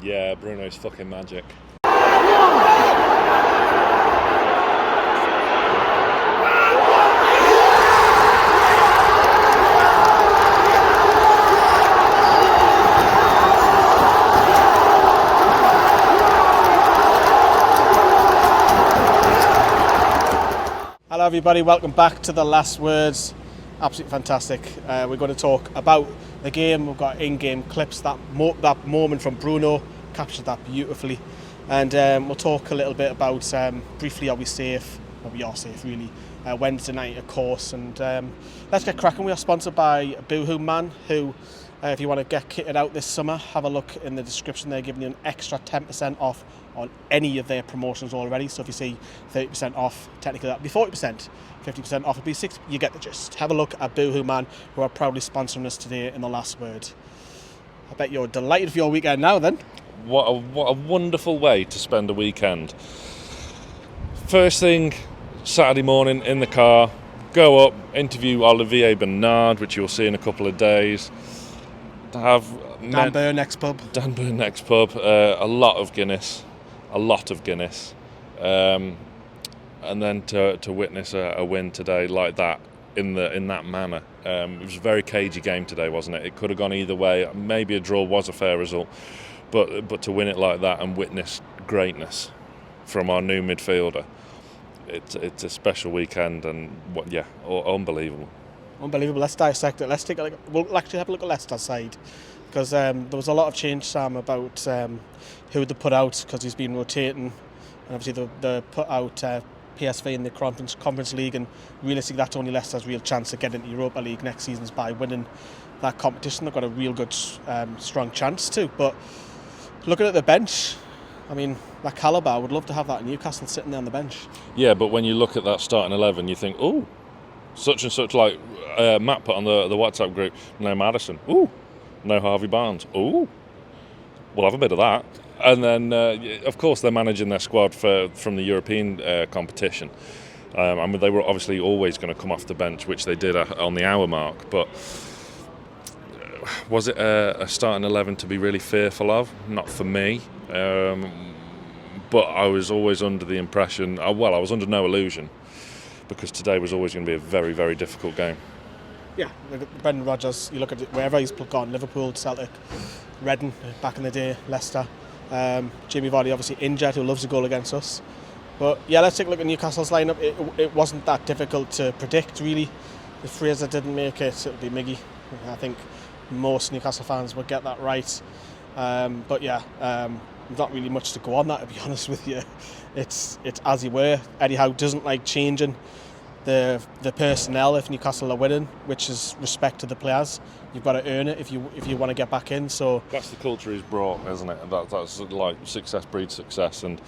Yeah, Bruno's fucking magic. Hello everybody, welcome back to The Last Words. Absolutely fantastic. We're going to talk about the game. We've got in-game clips. That moment from Bruno captured that beautifully. And we'll talk a little bit about, briefly, are we safe? Well, we are safe really. Wednesday night, of course. And let's get cracking. We are sponsored by Buildup, who, if you want to get kitted out this summer, have a look in the description. They're giving you an extra 10% off on any of their promotions already. So if you see 30% off, technically that'd be 40%. 50% off would be 60%. You get the gist. Have a look at Buildup, who are proudly sponsoring us today in The Last Word. I bet you're delighted for your weekend now then. What a wonderful way to spend a weekend. First thing, Saturday morning in the car, go up, interview Olivier Bernard, which you'll see in a couple of days. Dan Burn next pub. A lot of Guinness. And then to witness a win today like that in that manner. It was a very cagey game today, wasn't it? It could have gone either way. Maybe a draw was a fair result, but to win it like that and witness greatness from our new midfielder, it's a special weekend and unbelievable. Unbelievable. Let's dissect it. We'll actually have a look at Leicester's side, because there was a lot of change, Sam, about who they put out, because he's been rotating, and obviously they put out PSV in the Conference League, and realistically that's only Leicester's real chance to get into Europa League next season is by winning that competition. They've got a real good, strong chance to. But looking at the bench, I mean, that calibre, I would love to have that in Newcastle sitting there on the bench. Yeah, but when you look at that starting 11, you think, ooh, such and such, like Matt put on the WhatsApp group, no Maddison, ooh, no Harvey Barnes, ooh, we'll have a bit of that. And then, of course, they're managing their squad from the European competition. I mean, they were obviously always going to come off the bench, which they did on the hour mark. But was it a starting 11 to be really fearful of? Not for me. But I was always under the impression, I was under no illusion, because today was always going to be a very, very difficult game. Yeah, Brendan Rodgers, you look at it, wherever he's gone, Liverpool, Celtic, Reading, back in the day, Leicester. Jamie Vardy obviously injured, who loves a goal against us. But yeah, let's take a look at Newcastle's lineup. It wasn't that difficult to predict, really. If Fraser didn't make it, it would be Miggy. I think most Newcastle fans would get that right. But yeah, not really much to go on that, to be honest with you. It's as you were. Eddie Howe doesn't like changing the personnel if Newcastle are winning, which is respect to the players. You've got to earn it if you want to get back in. So that's the culture he's brought, isn't it? That's like success breeds success, and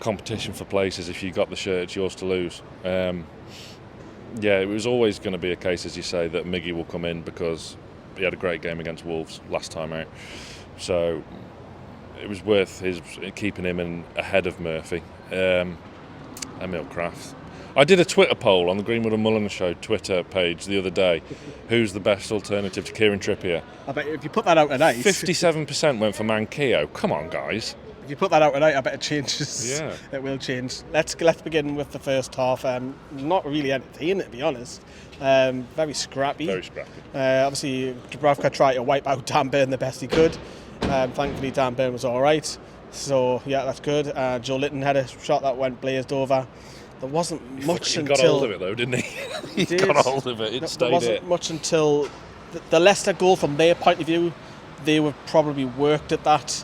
competition for places. If you got the shirt, it's yours to lose. It was always going to be a case, as you say, that Miggy will come in because he had a great game against Wolves last time out. So it was worth keeping him in ahead of Murphy. Emil Kraft. I did a Twitter poll on the Greenwood and Mulliner Show Twitter page the other day. Who's the best alternative to Kieran Trippier? I bet if you put that out tonight... 57% went for Manquillo. Come on, guys. If you put that out tonight, I bet it changes. Yeah. It will change. Let's begin with the first half. Not really entertaining, to be honest. Very scrappy. Obviously, Dubravka tried to wipe out Dan Burn the best he could. Thankfully, Dan Burn was all right. So, yeah, that's good. Joe Litton had a shot that went blazed over. There wasn't much until... He got hold of it, though, didn't he? He got hold of it. There wasn't much until the Leicester goal, from their point of view, they were probably worked at that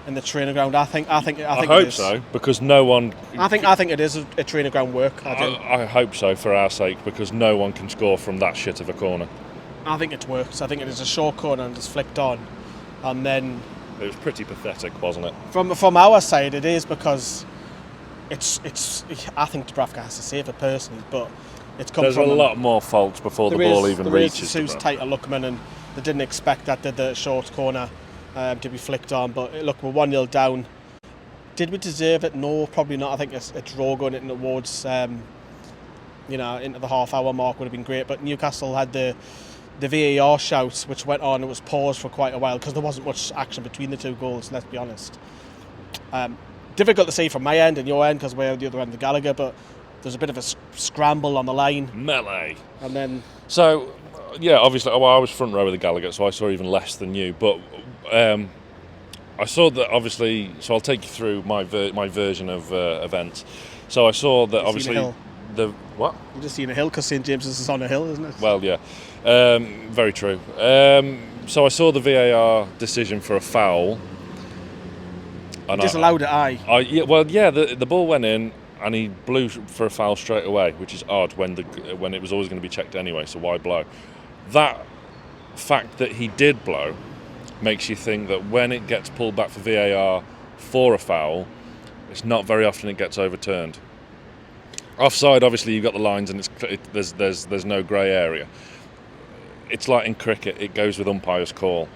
in the training ground. I hope so, because no one... I think it is a training ground work. I hope so, for our sake, because no one can score from that shit of a corner. I think it works. I think it is a short corner and it's flicked on. And then... It was pretty pathetic, wasn't it? From our side, it is, because... It's. I think Dubravka has to save it personally, but it's come There's from a lot more faults before the ball even reaches. There is tighter Lookman, and they didn't expect that, did the short corner to be flicked on. But look, we're 1-0 down. Did we deserve it? No, probably not. I think a draw going in towards into the half-hour mark would have been great. But Newcastle had the the VAR shout, which went on, it was paused for quite a while because there wasn't much action between the two goals, let's be honest. Difficult to see from my end and your end because we're at the other end of the Gallagher, but there's a bit of a scramble on the line. Melee. And then... So, yeah, obviously, I was front row with the Gallagher, so I saw even less than you, but I saw that, obviously, so I'll take you through my version of events. So I saw that, obviously... What? You've just seen a hill because St James's is on a hill, isn't it? Well, yeah. Very true. So I saw the VAR decision for a foul. And disallowed it, the ball went in and he blew for a foul straight away, which is odd when it was always going to be checked anyway, so why blow? That fact that he did blow makes you think that when it gets pulled back for VAR for a foul, it's not very often it gets overturned. Offside, obviously, you've got the lines and there's no grey area. It's like in cricket, it goes with umpire's call.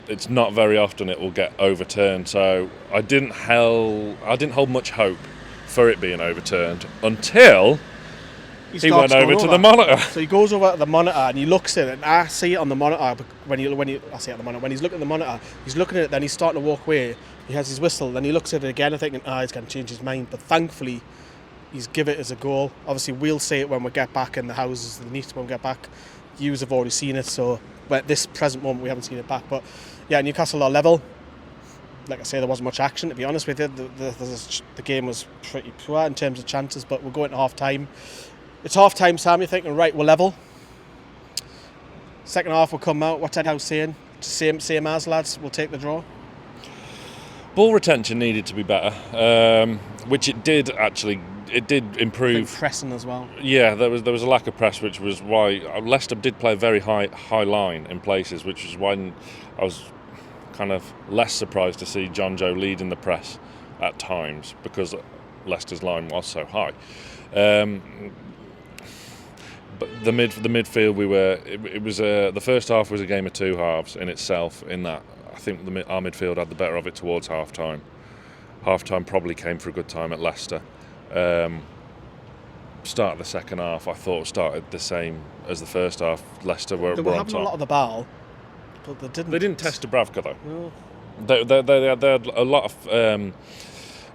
It's not very often it will get overturned, so I didn't hold much hope for it being overturned until he went over to the monitor. So he goes over to the monitor and he looks at it, and I see it on the monitor when he's looking at the monitor, he's looking at it, then he's starting to walk away. He has his whistle, then he looks at it again and thinking, he's going to change his mind. But thankfully, he's give it as a goal. Obviously, we'll see it when we get back in the houses, when we get back. Yous have already seen it, so at this present moment we haven't seen it back. But yeah, Newcastle are level. Like I say, there wasn't much action, to be honest with you. The game was pretty poor in terms of chances, but we're going to half-time. It's half-time, Sam, you're thinking, right, we're level. Second half will come out. What's Ed House saying? Same as, lads, we'll take the draw. Ball retention needed to be better, which it did actually. It did improve. Pressing as well. Yeah, there was a lack of press, which was why Leicester did play a very high line in places, which is why I was kind of less surprised to see John Joe leading the press at times because Leicester's line was so high. But the midfield, it was the first half was a game of two halves in itself. In that, I think our midfield had the better of it towards half time. Half time probably came for a good time at Leicester. Start of the second half, I thought started the same as the first half. Leicester were having on top. A lot of the ball, but they didn't. They didn't test Dubravka though. No. They had a lot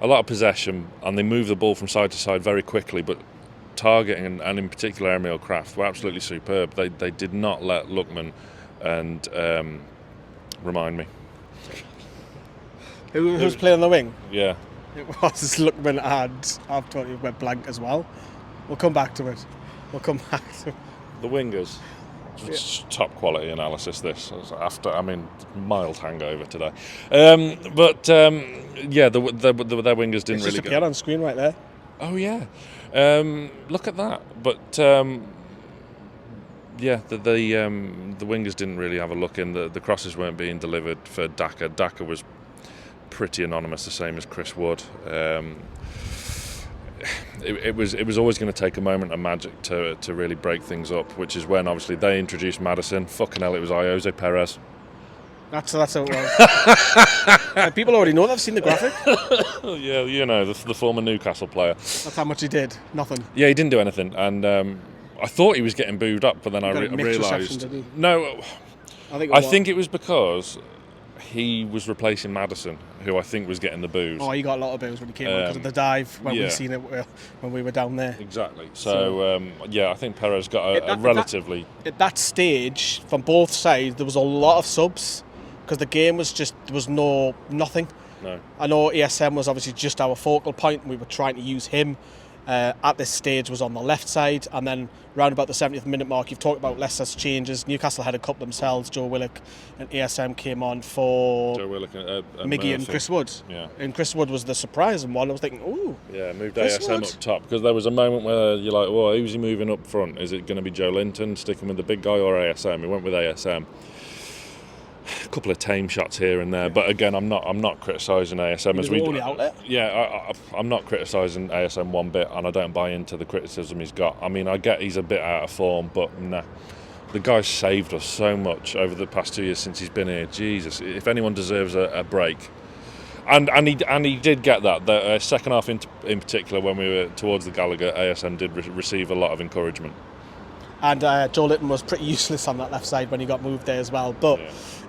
of possession, and they moved the ball from side to side very quickly. But targeting and in particular Emil Kraft were absolutely superb. They did not let Lookman and remind me. Who's playing on the wing? Yeah. It was Lookman and I've totally went blank as well. We'll come back to it. The wingers. Top quality analysis this. Mild hangover today. Their wingers didn't really disappeared on screen right there. Oh yeah. Look at that. But the wingers didn't really have a look in. The crosses weren't being delivered for Daka. Daka was pretty anonymous, the same as Chris Wood. It was always going to take a moment of magic to really break things up, which is when obviously they introduced Maddison. Fucking hell, it was Jose Perez. That's how it was. People already know, they've seen the graphic. Yeah, the former Newcastle player. That's how much he did. Nothing. Yeah, he didn't do anything, and I thought he was getting booed up, but then I realised. No, I think it was because he was replacing Maddison, who I think was getting the boos. Oh, he got a lot of boos when he came on because of the dive when we seen it when we were down there. Exactly. So I think Perez got a relatively... At that stage, from both sides, there was a lot of subs because the game was just, there was nothing. No. I know ESM was obviously just our focal point. We were trying to use him. At this stage was on the left side, and then round about the 70th minute mark, you've talked about Leicester's changes. Newcastle had a couple themselves. Joe Willock and ESM came on for Joe Willock and Miggy and Chris Wood. Yeah. And Chris Wood was the surprising one. I was thinking, ooh. Yeah, moved ASM up top because there was a moment where you're like, well, who's he moving up front? Is it going to be Joe Linton sticking with the big guy or ASM? He went with ASM. A couple of tame shots here and there, but again, I'm not criticising ASM as we. Outlet. Yeah, I'm not criticising ASM one bit, and I don't buy into the criticism he's got. I mean, I get he's a bit out of form, but nah, the guy's saved us so much over the past 2 years since he's been here. Jesus, if anyone deserves a break, and he did get that. The second half in particular, when we were towards the Gallagher, ASM did receive a lot of encouragement. And Joe Willock was pretty useless on that left side when he got moved there as well. But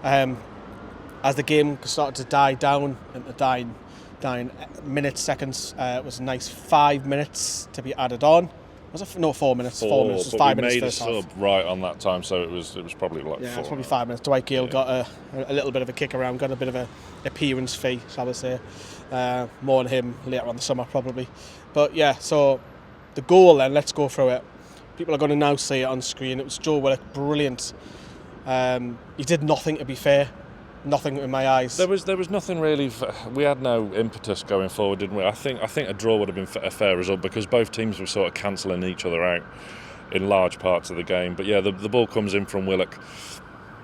as the game started to die down into dying minutes, seconds, it was a nice 5 minutes to be added on. Was it? No, 4 minutes. 4 minutes. It was 5 minutes first half. We made a sub right on that time, so it was probably like 4. Yeah, it's probably 5 minutes. Dwight Gale got a little bit of a kick around, got a bit of a appearance fee, shall I say. More on him later on the summer, probably. But yeah, so the goal then, let's go through it. People are going to now see it on screen. It was Joe Willock, brilliant. He did nothing, to be fair. Nothing in my eyes. There was nothing really. We had no impetus going forward, didn't we? I think a draw would have been a fair result because both teams were sort of cancelling each other out in large parts of the game. But yeah, the ball comes in from Willock.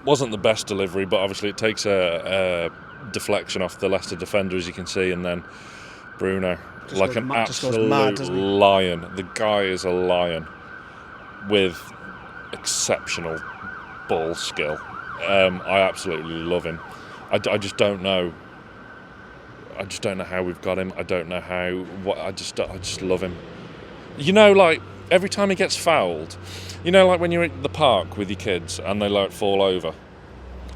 Wasn't the best delivery, but obviously it takes a deflection off the Leicester defender, as you can see, and then Bruno, like an absolute lion. The guy is a lion with exceptional ball skill. I absolutely love him. I just don't know. I just don't know how we've got him. I don't know how. I just love him. You know, like every time he gets fouled, you know, like when you're at the park with your kids and they like fall over,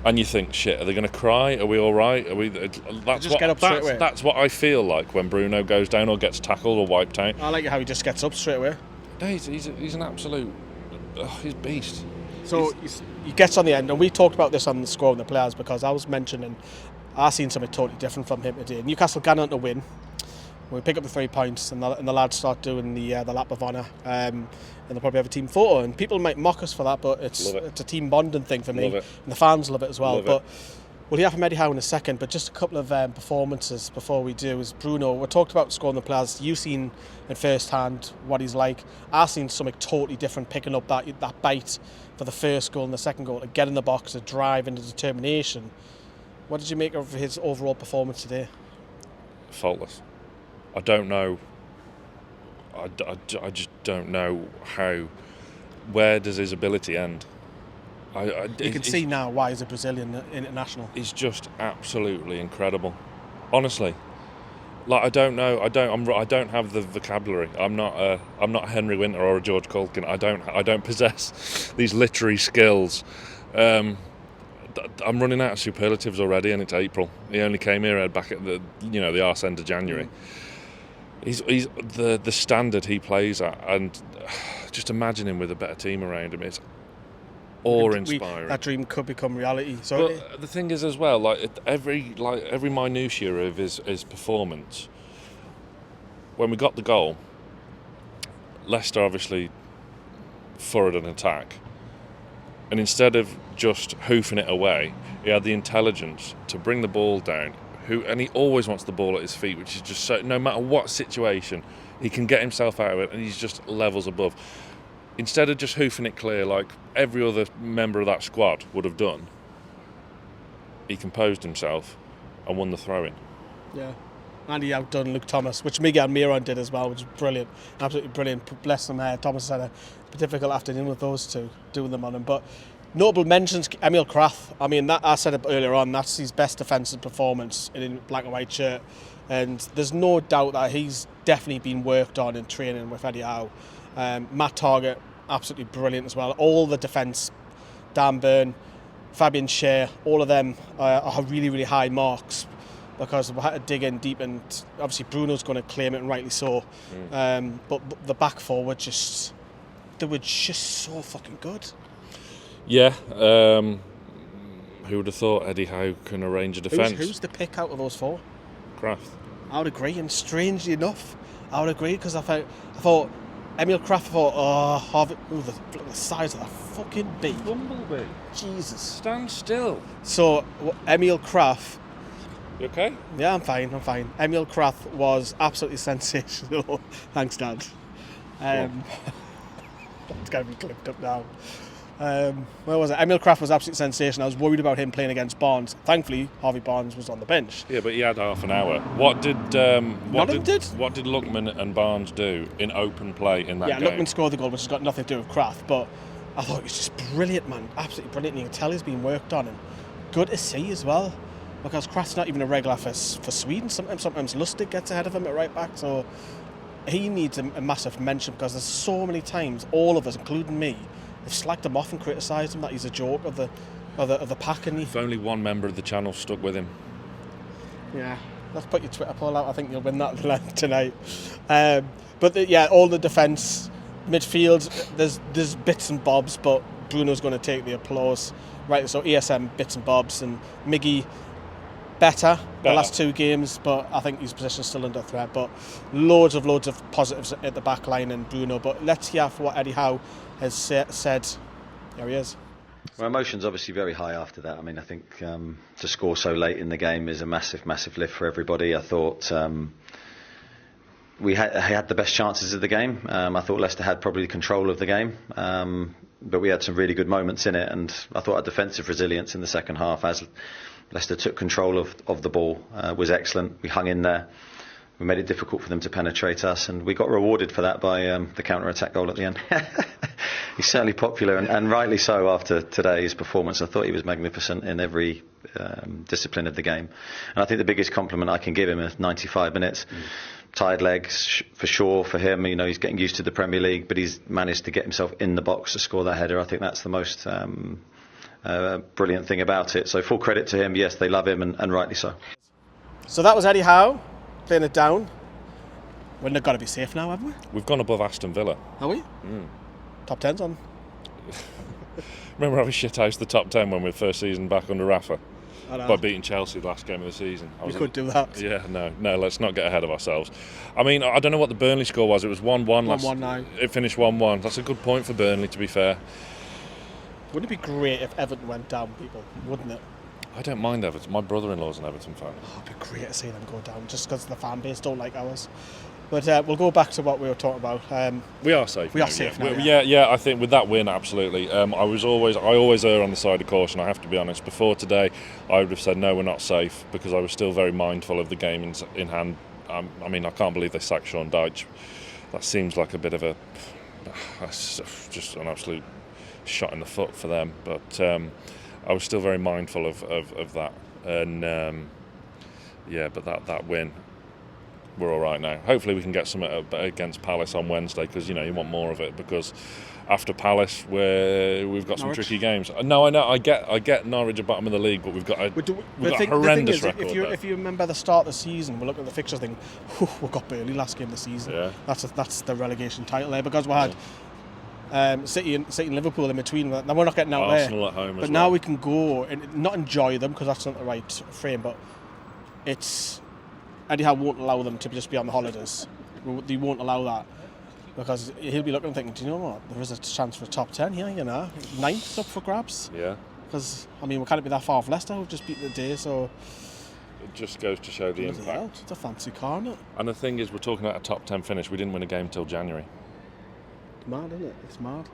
and you think, shit, are they going to cry? Are we all right? Are we? That's what I feel like when Bruno goes down or gets tackled or wiped out. I like how he just gets up straight away. No, he's an absolute. He's a beast. So he gets on the end, and we talked about this on the score of the players because I was mentioning I seen something totally different from him today. Newcastle got on to win. We pick up the 3 points, and the lads start doing the lap of honour, and they'll probably have a team photo. And people might mock us for that, but it's a team bonding thing for me, and the fans love it as well. We'll hear from Eddie Howe in a second, but just a couple of performances before we do. Is Bruno, we talked about scoring the players. You've seen in first hand what he's like. I've seen something totally different, picking up that bite for the first goal and the second goal, to get in the box, to drive and the determination. What did you make of his overall performance today? Faultless. I don't know. I just don't know how. Where does his ability end? You can see now why he's a Brazilian international. He's just absolutely incredible. Honestly, like I don't know. I don't have the vocabulary. I'm not a Henry Winter or a George Culkin. I don't possess these literary skills. I'm running out of superlatives already, and it's April. He only came here back at the arse end of January. He's the standard he plays at, and just imagine him with a better team around him. It's awe-inspiring. That dream could become reality. But the thing is as well, like every minutiae of his performance. When we got the goal, Leicester obviously forwarded an attack, and instead of just hoofing it away, he had the intelligence to bring the ball down. And he always wants the ball at his feet, which is just so. No matter what situation, he can get himself out of it, and he's just levels above. Instead of just hoofing it clear like every other member of that squad would have done, he composed himself and won the throw-in. Yeah, and he outdone Luke Thomas, which Miguel Miron did as well, which is brilliant, absolutely brilliant. Bless him. Thomas had a difficult afternoon with those two doing them on him, but. Notable mentions, Emil Kraft. I mean, that I said it earlier on, that's his best defensive performance in a black and white shirt. And there's no doubt that he's definitely been worked on in training with Eddie Howe. Matt Target, absolutely brilliant as well. All the defence, Dan Burn, Fabian Schär, all of them are really, really high marks because we had to dig in deep, and obviously Bruno's going to claim it, and rightly so. But the back four were just so fucking good. Yeah, who would have thought Eddie Howe can arrange a defence? Who's the pick out of those four? Kraft. I would agree, and strangely enough, I would agree, because I thought Emil Kraft, Harvey, the size of that fucking bee. Bumblebee. Jesus. Stand still. So, Emil Kraft. You okay? Yeah, I'm fine. Emil Kraft was absolutely sensational. Thanks, Dad. It's got to be clipped up now. Where was it? Emil Kraft was absolutely sensational. I was worried about him playing against Barnes. Thankfully, Harvey Barnes was on the bench. Yeah, but he had half an hour. What did Lookman and Barnes do in open play in that game? Yeah, Lookman scored the goal, which has got nothing to do with Kraft, but I thought he was just brilliant, man. Absolutely brilliant. You can tell he's been worked on, and good to see as well, because Kraft's not even a regular for Sweden. Sometimes Lustig gets ahead of him at right back, so he needs a massive mention, because there's so many times all of us, including me, they've slagged him off and criticised him that he's a joke of the pack, and If only one member of the channel stuck with him. Yeah, let's put your Twitter poll out. I think you'll win that tonight. All the defence, midfield, there's bits and bobs, but Bruno's going to take the applause. Right, so ESM, bits and bobs, and Miggy, better the last 2 games, but I think his position's still under threat. But loads of positives at the back line and Bruno. But let's hear what Eddie Howe has said. Here he is. Well, emotions obviously very high after that. I mean, I think to score so late in the game is a massive, massive lift for everybody. I thought we had the best chances of the game. I thought Leicester had probably control of the game, but we had some really good moments in it. And I thought our defensive resilience in the second half, as Leicester took control of the ball, was excellent. We hung in there. We made it difficult for them to penetrate us, and we got rewarded for that by the counter-attack goal at the end. He's certainly popular, and rightly so after today's performance. I thought he was magnificent in every discipline of the game. And I think the biggest compliment I can give him is 95 minutes. Tired legs, for sure, for him. You know, he's getting used to the Premier League, but he's managed to get himself in the box to score that header. I think that's the most brilliant thing about it. So full credit to him. Yes, they love him, and rightly so. So that was Eddie Howe playing it down. We've got to be safe now, haven't we? We've gone above Aston Villa. Are we? Top 10's on. Remember how we shithoused the top 10 when we were first season back under Rafa? By beating Chelsea the last game of the season. We could do that. Yeah, no, let's not get ahead of ourselves. I mean, I don't know what the Burnley score was. It was 1-1. 1-1 It finished 1-1. That's a good point for Burnley, to be fair. Wouldn't it be great if Everton went down, people? Wouldn't it? I don't mind Everton. My brother-in-law's an Everton fan. Oh, it'd be great to see them go down, just because the fan base don't like ours. But we'll go back to what we were talking about. We are safe. We are safe now. Yeah. I think with that win, absolutely. I always err on the side of caution. I have to be honest. Before today, I would have said no, we're not safe, because I was still very mindful of the game in hand. I mean, I can't believe they sacked Sean Dyche. That seems like a bit of just an absolute shot in the foot for them. But I was still very mindful of that. And but that win, we're all right now. Hopefully we can get some against Palace on Wednesday, because you want more of it, because after Palace we've got some tricky games. No, I know, I get Norwich at bottom of the league, but we've got a horrendous record. If you remember the start of the season, we're looking at the fixtures thing. We got Burnley last game of the season. Yeah. That's the relegation title there, because we had City and Liverpool in between. Now we're not getting out Arsenal there. At home but as now well. we can go and not enjoy them, because that's not the right frame. But Eddie Howe won't allow them to just be on the holidays. They won't allow that, because he'll be looking and thinking, do you know what? There is a chance for a top 10 here, Ninth's up for grabs. Yeah. Because, I mean, we can't be that far off Leicester, who've just beaten the day, so... It just goes to show the impact. It's a fancy car, isn't it? And the thing is, we're talking about a top 10 finish. We didn't win a game till January. It's mad, isn't it? It's mad.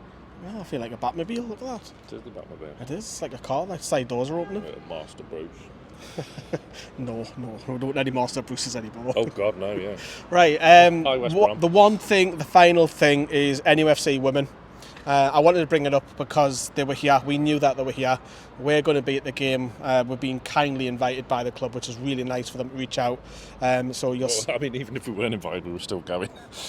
Yeah, I feel like a Batmobile, look at that. It is the Batmobile. It is, it's like a car, like side doors are opening. Master Bruce. No, we don't need any Master Bruces anymore. Oh God, no, yeah. Right, the final thing is NUFC women. I wanted to bring it up because they were here. We knew that they were here. We're going to be at the game. We're being kindly invited by the club, which is really nice for them to reach out. I mean, even if we weren't invited, we were still going.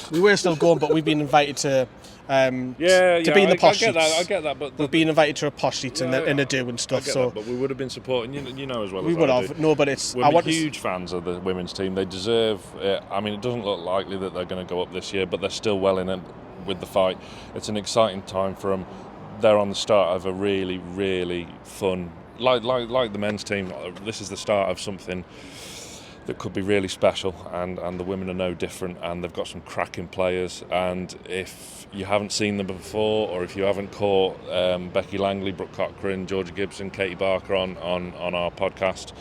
We were still going, but we've been invited to be in the posh seats. I get that, but we've been invited to a posh seats in a do and stuff. So, but we would have been supporting as well. We would have. No, but we're huge fans of the women's team. They deserve it. I mean, it doesn't look likely that they're going to go up this year, but they're still well in it with the fight. It's an exciting time for them. They're on the start of a really, really fun, like the men's team. This is the start of something that could be really special, and the women are no different, and they've got some cracking players. And if you haven't seen them before, or if you haven't caught Becky Langley, Brooke Cochrane, Georgia Gibson, Katie Barker on our podcast,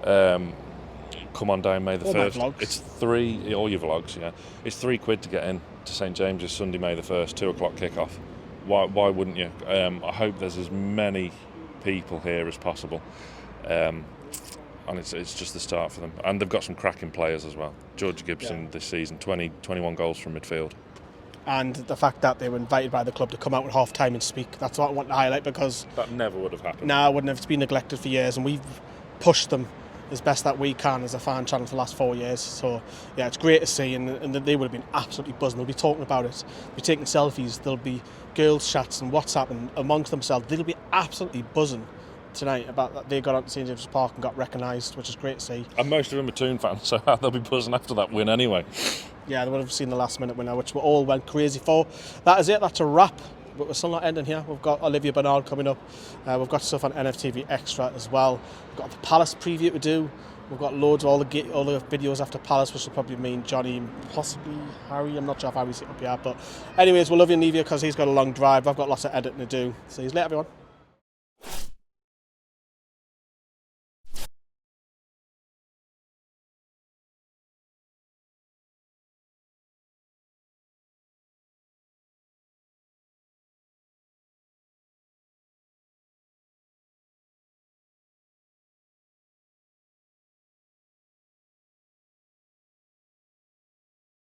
come on down May the 1st. It's all your vlogs, yeah. It's £3 to get in to St James's Sunday, May the 1st, 2 o'clock kickoff. Why wouldn't you? I hope there's as many people here as possible. And it's just the start for them. And they've got some cracking players as well. Georgia Gibson this season, 21 goals from midfield. And the fact that they were invited by the club to come out at half-time and speak, that's what I want to highlight, because... That never would have happened. Nah, it wouldn't have. It's been neglected for years, and we've pushed them as best that we can as a fan channel for the last 4 years. So yeah, it's great to see, and they would have been absolutely buzzing. They'll be talking about it, they'll be taking selfies, there'll be girls chats and WhatsApping amongst themselves. They'll be absolutely buzzing tonight about that they got out to St James's Park and got recognised, which is great to see. And most of them are Toon fans, so they'll be buzzing after that win anyway. Yeah, they would have seen the last minute winner, which we all went crazy for. That is it, that's a wrap. But we're still not ending here. We've got Olivia Bernard coming up. We've got stuff on NFTV Extra as well. We've got the Palace preview to do. We've got loads of all the videos after Palace, which will probably mean Johnny, possibly Harry. I'm not sure if Harry's up yet. But anyways, we'll love you and leave you because he's got a long drive. I've got lots of editing to do. See you later, everyone.